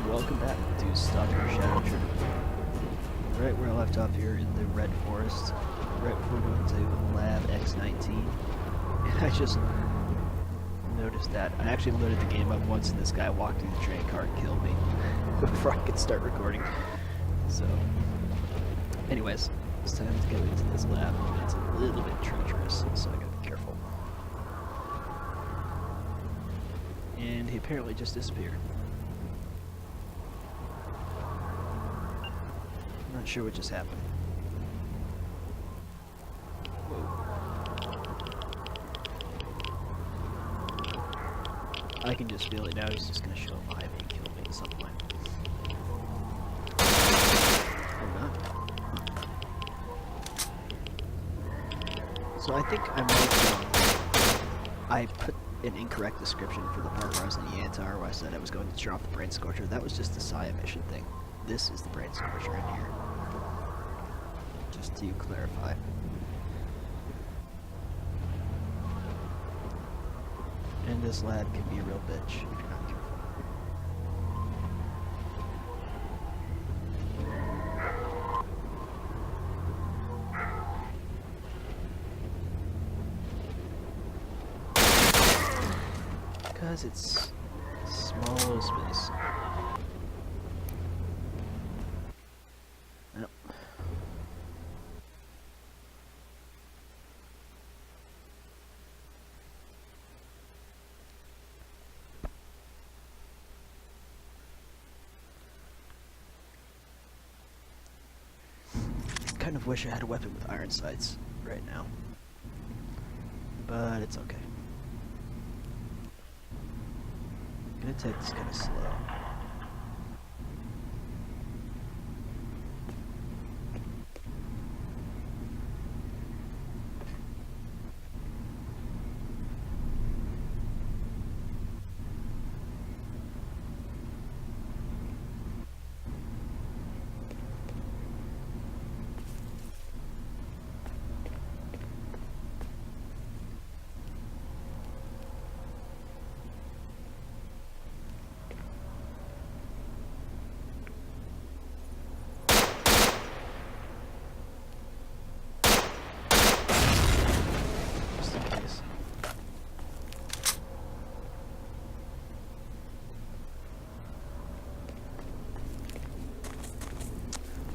welcome back to Stalker Shadow Chernobyl. Right where I left off here in the Red Forest, right before going to Lab X-19, and I just noticed that. I actually loaded the game up once and this guy walked through the train car and killed me before I could start recording. So, anyways, it's time to get into this lab. It's a little bit treacherous, so I gotta be careful. And he apparently just disappeared. Not sure what just happened. Whoa. I can just feel it now. He's just gonna show up behind me and kill me at some point. Or not. So I think I put an incorrect description for the part where I was in the Antar, where I said I was going to turn off the brain scorcher. That was just the psi emission thing. This is the brain scorcher in here. Just to clarify. And this lab can be a real bitch if you're not careful. Because it's a small little space. Yep. Kind of wish I had a weapon with iron sights right now, but it's okay. I'm gonna take this kind of slow.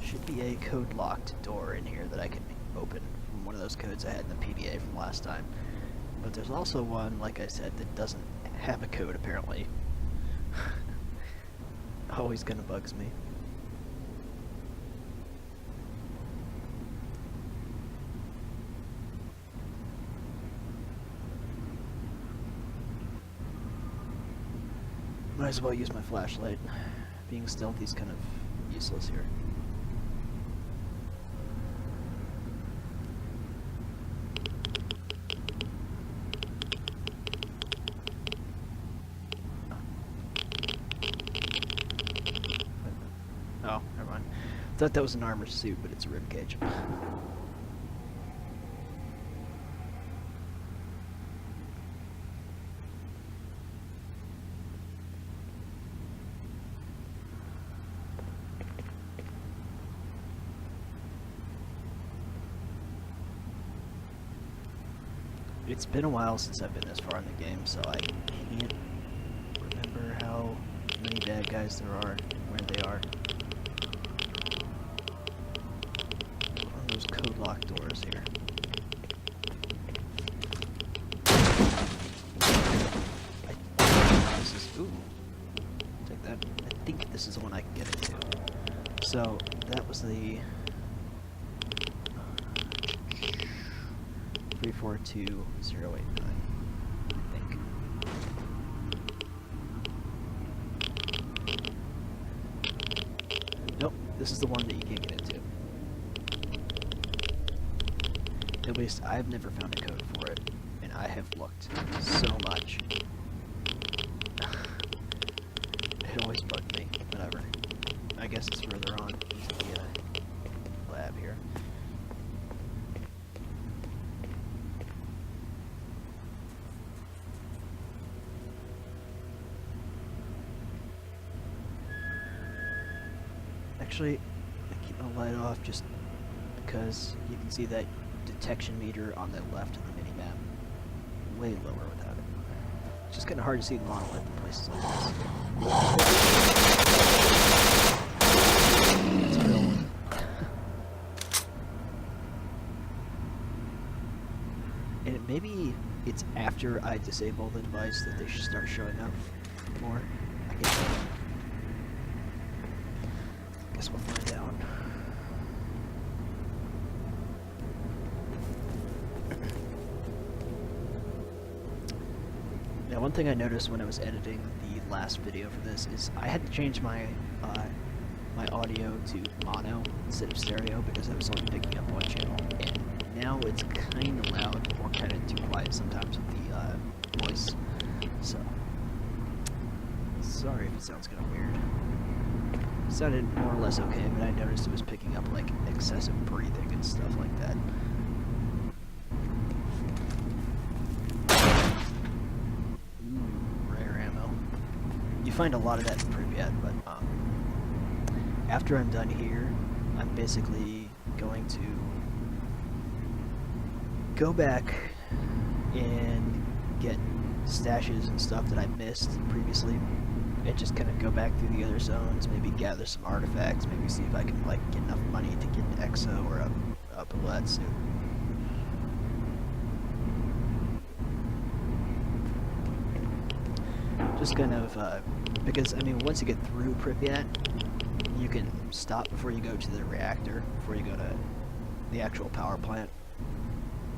Should be a code-locked door in here that I can open from one of those codes I had in the PDA from last time. But there's also one, like I said, that doesn't have a code apparently. Always kinda bugs me. Might as well use my flashlight. Being stealthy is kind of useless here. Oh, never mind. I thought that was an armor suit, but it's a ribcage. It's been a while since I've been this far in the game, so I can't remember how many bad guys there are, where they are. On those code lock doors here. This is, ooh, take that. I think this is the one I can get into. So, that was the 342089, I think. Nope, this is the one that you can't get into. At least I've never found a code for it, and I have looked so much. It always bugged me. Whatever. I guess it's further on into the lab here. Actually, I keep my light off just because you can see that detection meter on the left of the minimap. Way lower without it. It's just kind of hard to see the monolith in places like this. That's a real one. And maybe it's after I disable the device that they should start showing up more. I guess we'll find out. Now, one thing I noticed when I was editing the last video for this is I had to change my my audio to mono instead of stereo because I was only picking up one channel, and now it's kind of loud or kind of too quiet sometimes with the voice. So, sorry if it sounds kind of weird. It sounded more or less okay, but I noticed it was picking up like excessive breathing and stuff like that. You find a lot of that in Pripyat, but after I'm done here, I'm basically going to go back and get stashes and stuff that I missed previously, and just kind of go back through the other zones, maybe gather some artifacts, maybe see if I can like get enough money to get an Exo or a bullet suit. Just kind of, because, I mean, once you get through Pripyat, you can stop before you go to the reactor, before you go to the actual power plant.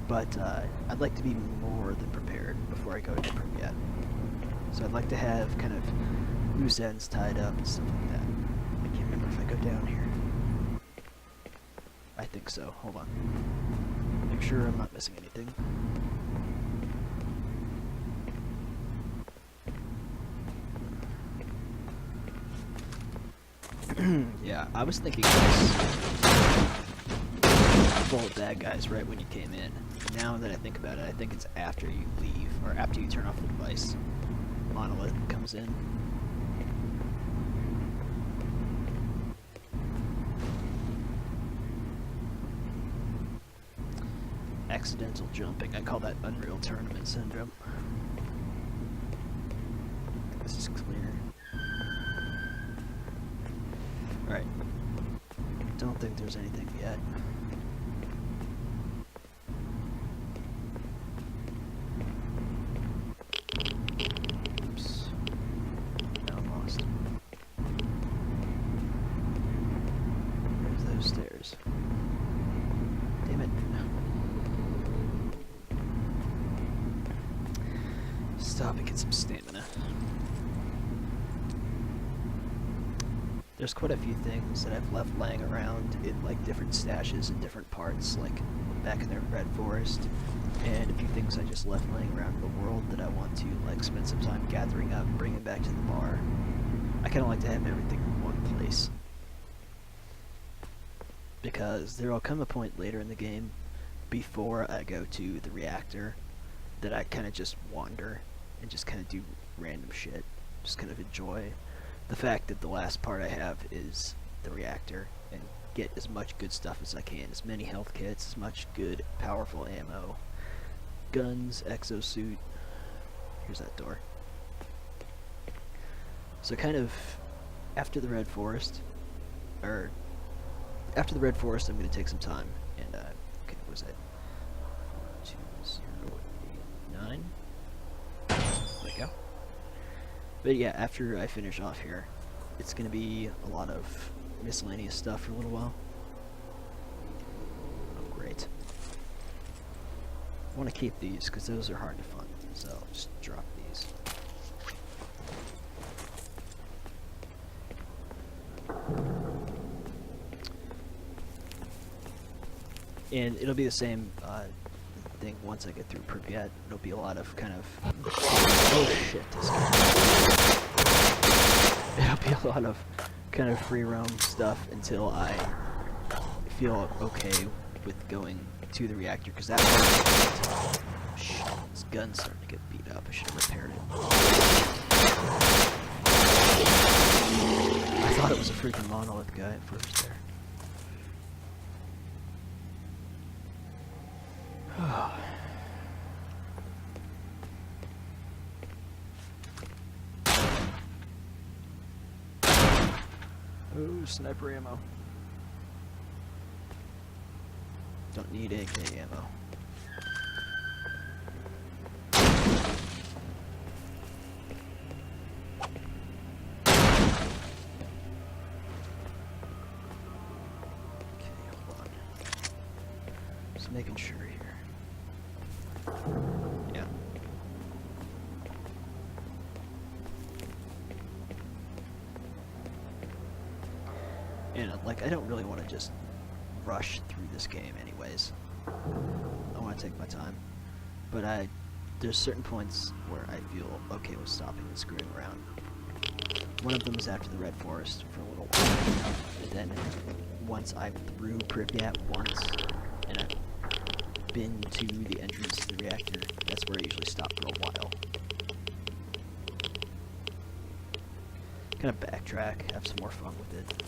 But, I'd like to be more than prepared before I go to Pripyat. So I'd like to have kind of loose ends tied up and stuff like that. I can't remember if I go down here. I think so. Hold on. Make sure I'm not missing anything. Yeah, I was thinking this full of bad guys right when you came in. Now that I think about it, I think it's after you leave, or after you turn off the device. Monolith comes in. Accidental jumping. I call that Unreal Tournament Syndrome. This is clear. Alright. Don't think there's anything yet. Oops. Now I'm lost. Where's those stairs? Damn it. Stop and get some stamina. There's quite a few things that I've left laying around in like different stashes in different parts, like back in the Red Forest, and a few things I just left laying around in the world that I want to like spend some time gathering up and bringing back to the bar. I kind of like to have everything in one place, because there will come a point later in the game, before I go to the reactor, that I kind of just wander and just kind of do random shit, just kind of enjoy the fact that the last part I have is the reactor, and get as much good stuff as I can, as many health kits, as much good, powerful ammo, guns, exosuit. Here's that door. So kind of after the Red Forest, I'm going to take some time, and okay, what was that? 42089. There we go. But yeah, after I finish off here, it's going to be a lot of miscellaneous stuff for a little while. Oh, great. I want to keep these because those are hard to find, so I'll just drop these. And it'll be the same thing once I get through Pripyat. It'll be a lot of kind of... Oh shit, this guy. It'll be a lot of kind of free roam stuff until I feel okay with going to the reactor, because that part... Shit, this gun's starting to get beat up. I should have repaired it. I thought it was a freaking Monolith guy at first there. Oh, sniper ammo. Don't need AK ammo. Making sure here. Yeah. And like, I don't really want to just rush through this game anyways. I want to take my time. But there's certain points where I feel okay with stopping and screwing around. One of them is after the Red Forest for a little while. And then once I'm through Pripyat once, and I've been to the entrance to the reactor, that's where I usually stop for a while. Kind of backtrack, have some more fun with it.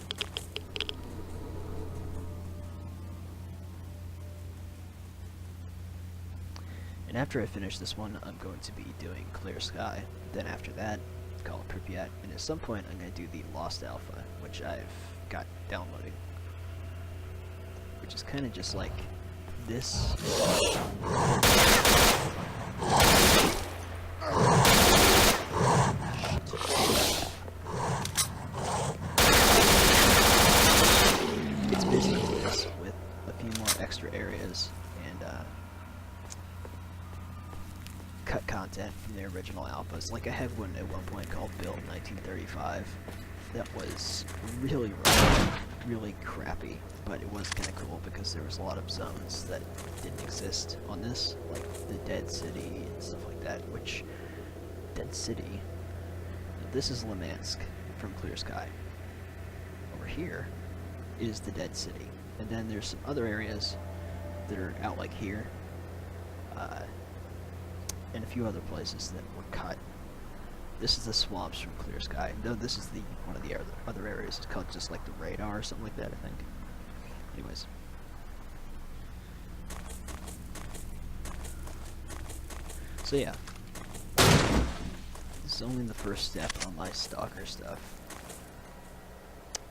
And after I finish this one, I'm going to be doing Clear Sky. Then after that, call it Pripyat, and at some point I'm going to do the Lost Alpha, which I've got downloading. Which is kind of just like this. It's basically this with a few more extra areas and cut content from the original alphas. Like I had one at one point called Build 1935 that was really rough, really crappy, but it was kind of cool because there was a lot of zones that didn't exist on this, like the Dead City and stuff like that, which, Dead City, this is Limansk from Clear Sky. Over here is the Dead City, and then there's some other areas that are out like here, and a few other places that were cut. This is the swamps from Clear Sky. No, this is one of the other areas. It's called just like the radar or something like that, I think. Anyways. So yeah. This is only the first step on my S.T.A.L.K.E.R stuff.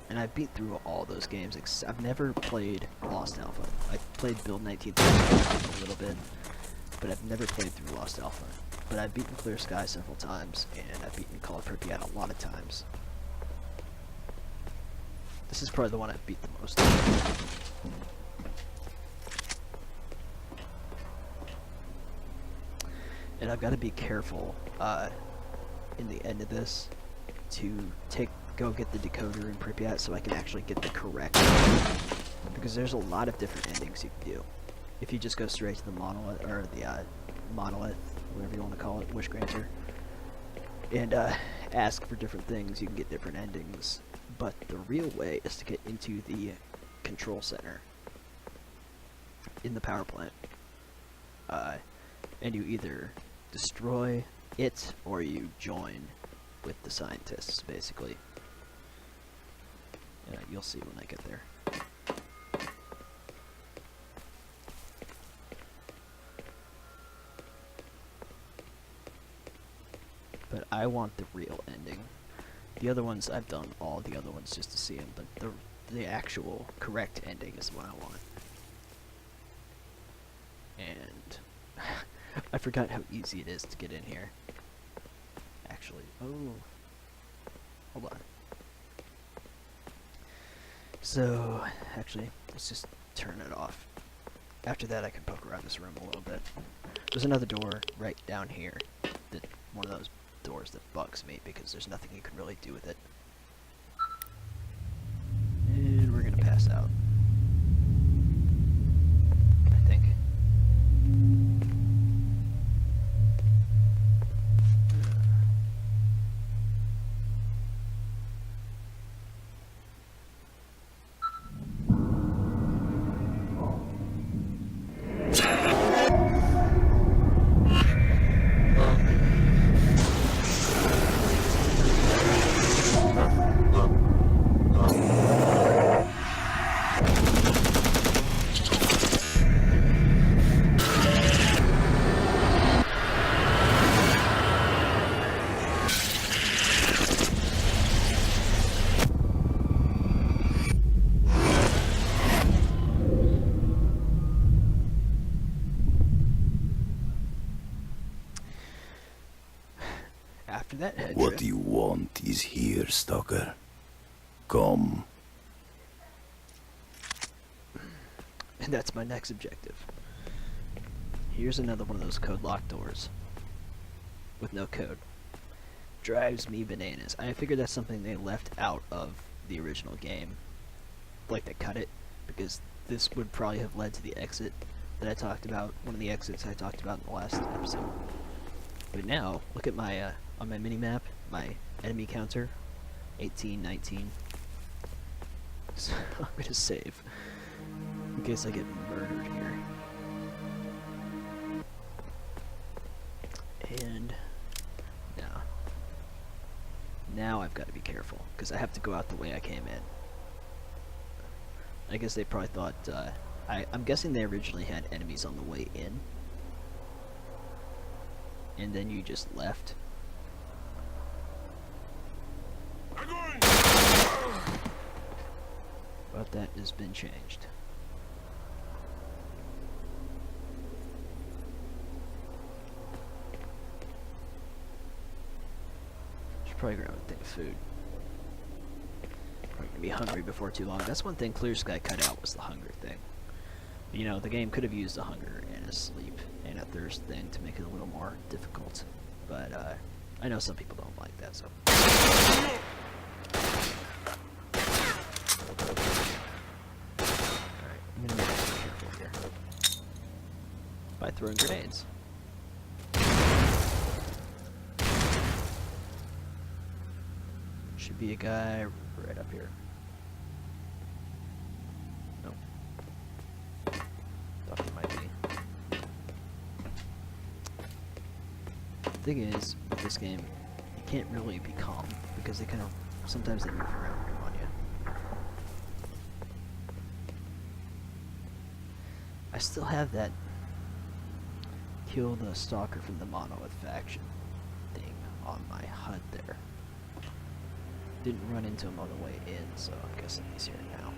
And I've beat through all those games, I've never played Lost Alpha. I played Build 1935 a little bit, but I've never played through Lost Alpha. But I've beaten Clear Sky several times, and I've beaten Call of Pripyat a lot of times. This is probably the one I've beat the most. And I've got to be careful in the end of this to go get the decoder in Pripyat so I can actually get the correct ending. Because there's a lot of different endings you can do. If you just go straight to the Monolith, or the Monolith, whatever you want to call it, Wish Granter, and ask for different things, you can get different endings. But the real way is to get into the control center in the power plant, and you either destroy it or you join with the scientists, basically. You'll see when I get there. But I want the real ending. The other ones, I've done all the other ones just to see them, but the actual correct ending is what I want. And I forgot how easy it is to get in here. Actually, oh, hold on. So, actually, let's just turn it off. After that, I can poke around this room a little bit. There's another door right down here, one of those doors that bugs me because there's nothing you can really do with it. And we're gonna pass out, I think. want is here, Stalker. Come. And that's my next objective. Here's another one of those code locked doors. With no code. Drives me bananas. I figured that's something they left out of the original game. Like they cut it, because this would probably have led to the exit that I talked about, one of the exits I talked about in the last episode. But now, look at my, on my mini-map, my enemy counter, 18, 19. So I'm gonna save, in case I get murdered here. And now I've got to be careful, because I have to go out the way I came in. I guess they probably thought, I'm guessing they originally had enemies on the way in, and then you just left. But that has been changed. Should probably grab a thing of food. Probably gonna be hungry before too long. That's one thing Clear Sky cut out, was the hunger thing. You know, the game could have used a hunger and a sleep and a thirst thing to make it a little more difficult. But I know some people don't like that, so. Alright, I'm gonna be careful here. By throwing grenades. Should be a guy right up here. Nope. Thought it might be. The thing is, with this game, you can't really be calm, because they kind of, sometimes they move around on you. I still have that kill the stalker from the Monolith faction thing on my HUD there. Didn't run into him on the way in, so I'm guessing he's here now.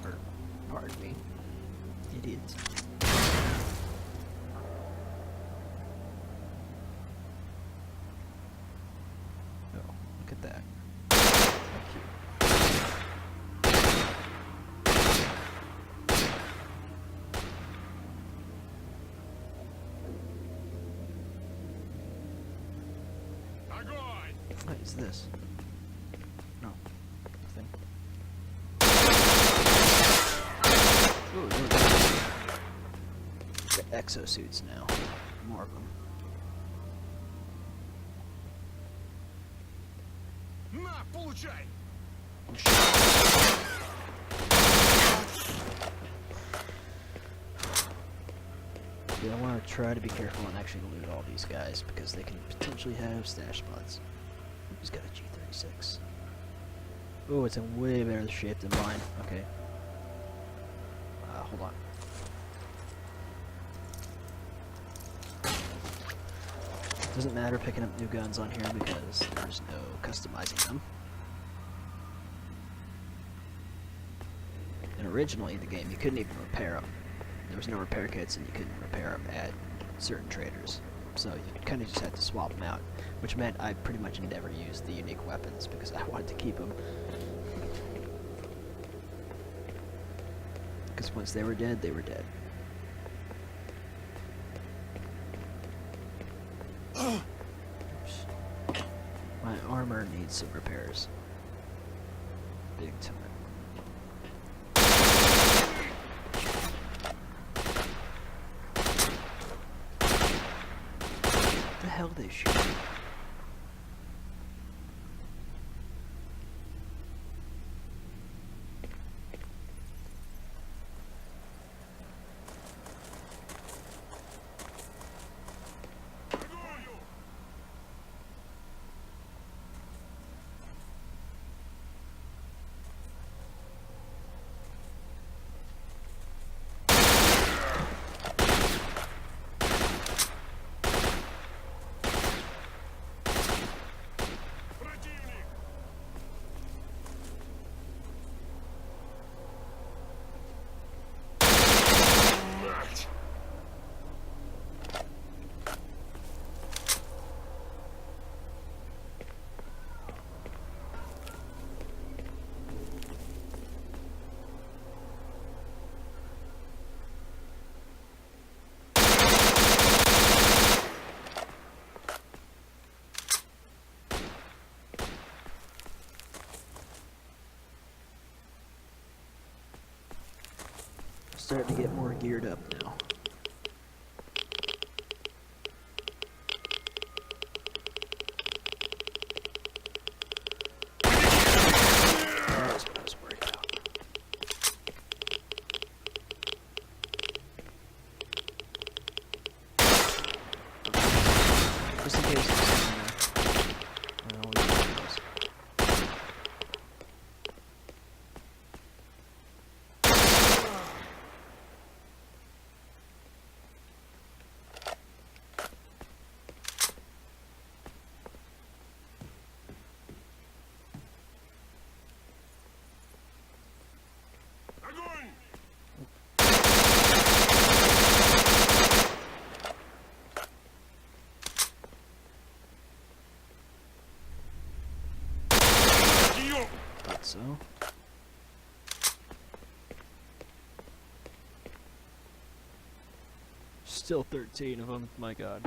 Or, pardon me, idiot. Oh, look at that. What is this? No. Nothing. Ooh, there we go. Got exosuits now. More of them. Oh, shit. Yeah, I want to try to be careful and actually loot all these guys, because they can potentially have stash spots. He's got a G36. Oh, it's in way better shape than mine. Okay. Hold on. Doesn't matter picking up new guns on here because there's no customizing them. And originally, the game, you couldn't even repair them. There was no repair kits, and you couldn't repair them at certain traders. So you kind of just had to swap them out, which meant I pretty much never used the unique weapons because I wanted to keep them. Because once they were dead, they were dead. Oops. My armor needs some repairs. Big time. What the hell are they shooting? starting to get more geared up now. That was what I was worried about. Just in case there's something there. I always do this. Thought so. Still 13 of them, my god.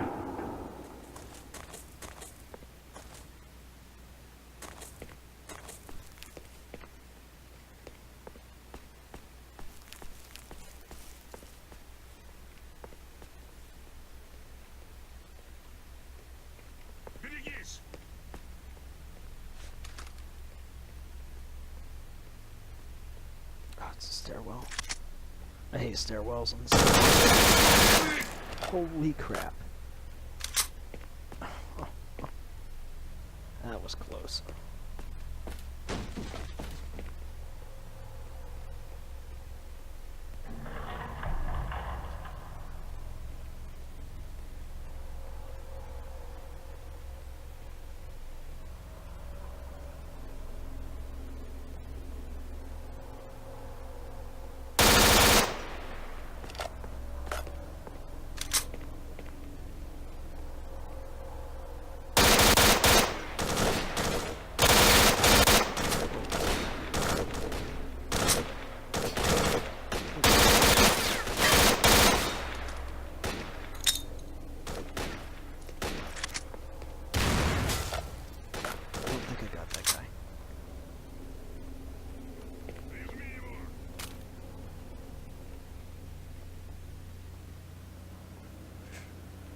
Oh, it's a stairwell. I hate stairwells on this. Holy crap. That was close.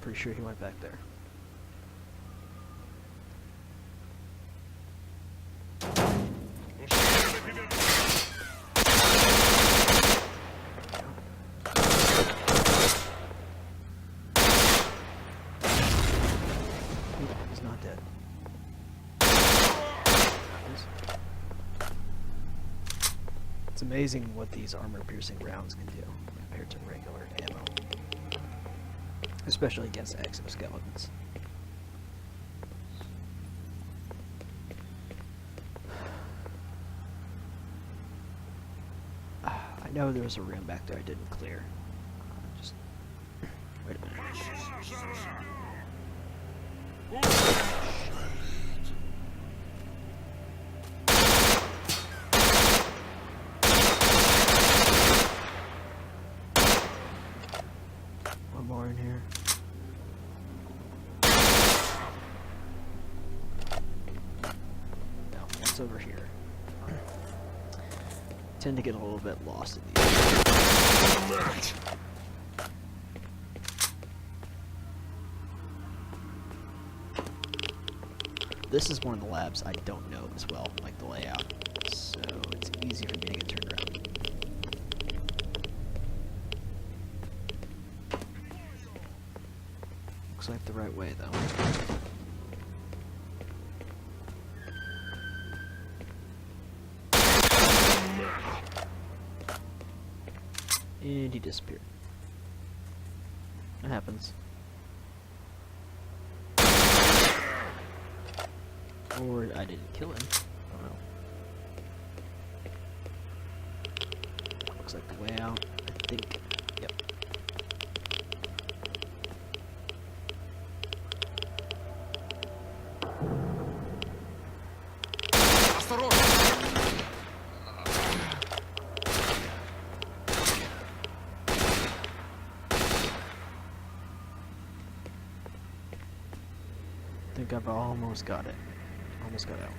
Pretty sure he went back there. He's not dead. It's amazing what these armor-piercing rounds can do compared to regular ammo. Especially against exoskeletons. I know there was a room back there I didn't clear. Just wait a minute. One more in here. No, what's over here? Tend to get a little bit lost in these. This is one of the labs I don't know as well, like the layout, so it's easy for me to get turned around. Looks like the right way though. And he disappeared. That happens. Or I didn't kill him. I don't know. Looks like the way out, I think. Yep. I think I've almost got it. Almost got out.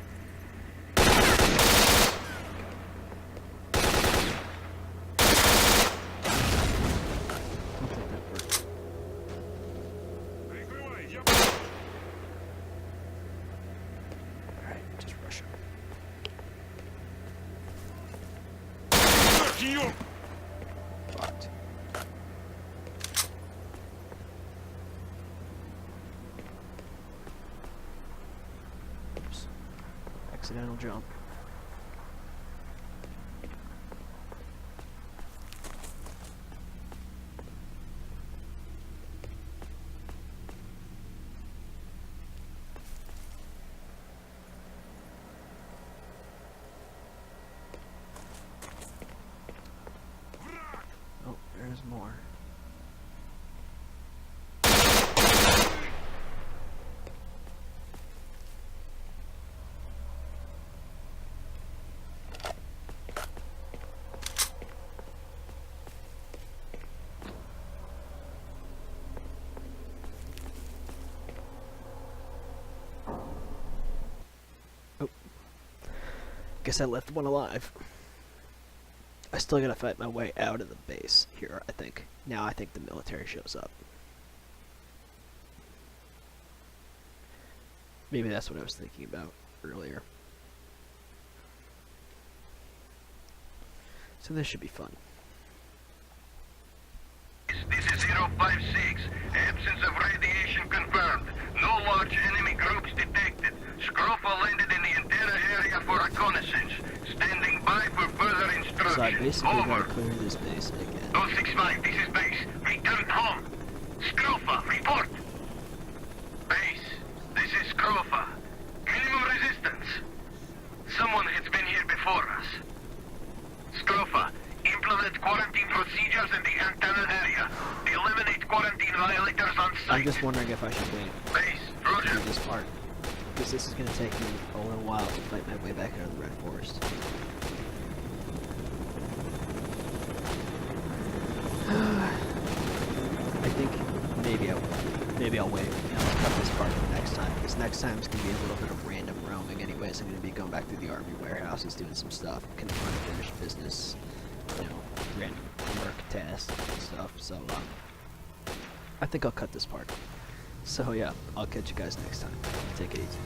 Fucked. Oops. Accidental jump. Oh, there's more. Oh. Guess I left one alive. I still gotta fight my way out of the base here, I think. Now I think the military shows up. Maybe that's what I was thinking about earlier. So this should be fun. This is 056. Absence of radiation confirmed. No large enemy groups detected. Scrofa landed in the entire area for reconnaissance. Standing by for further instructions. So I basically gotta Over. clear this base again. 065, this is base. Return home. Scrofa, report. Base, this is Scrofa. Minimum resistance. Someone has been here before us. Scrofa, implement quarantine procedures in the antenna area. Eliminate quarantine violators on I'm site. just wondering if I should wait Base, to Roger. do this part. Because this is gonna take me a little while to fight my way back out of the Red Forest. I think maybe I'll wait and I'll cut this part for next time, because next time it's gonna be a little bit of random roaming anyways. I'm gonna be going back through the army warehouses, doing some stuff, kind of unfinished business, you know, random work tasks and stuff, so I think I'll cut this part. So yeah, I'll catch you guys next time. Take it easy.